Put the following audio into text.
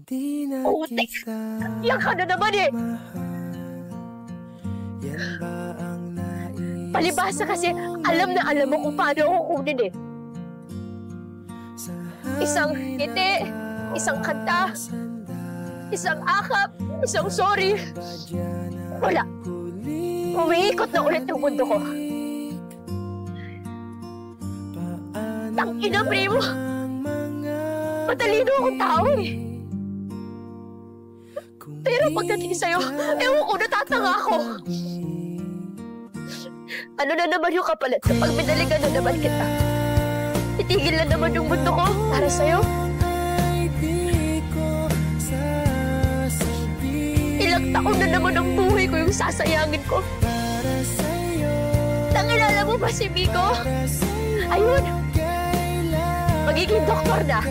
Putik! Yan ka na naman eh! Palibhasa kasi alam na alam mo kung paano ako kunin eh. Isang ngiti, isang kanta, isang akap, isang sorry. Wala. Umiikot na ulit yung mundo ko. Tangina, primo! Matalino akong tao eh. Pero pagdating sa'yo, ewan ko, natatanga ako. Ano na naman yung kapalit kapag binalikan na naman kita? Itigil na naman yung mundo ko para sa'yo. Ilang taon na naman ang buhay ko yung sasayangin ko. Nangilala mo ba si Miko? Ayun! Magiging doktor na.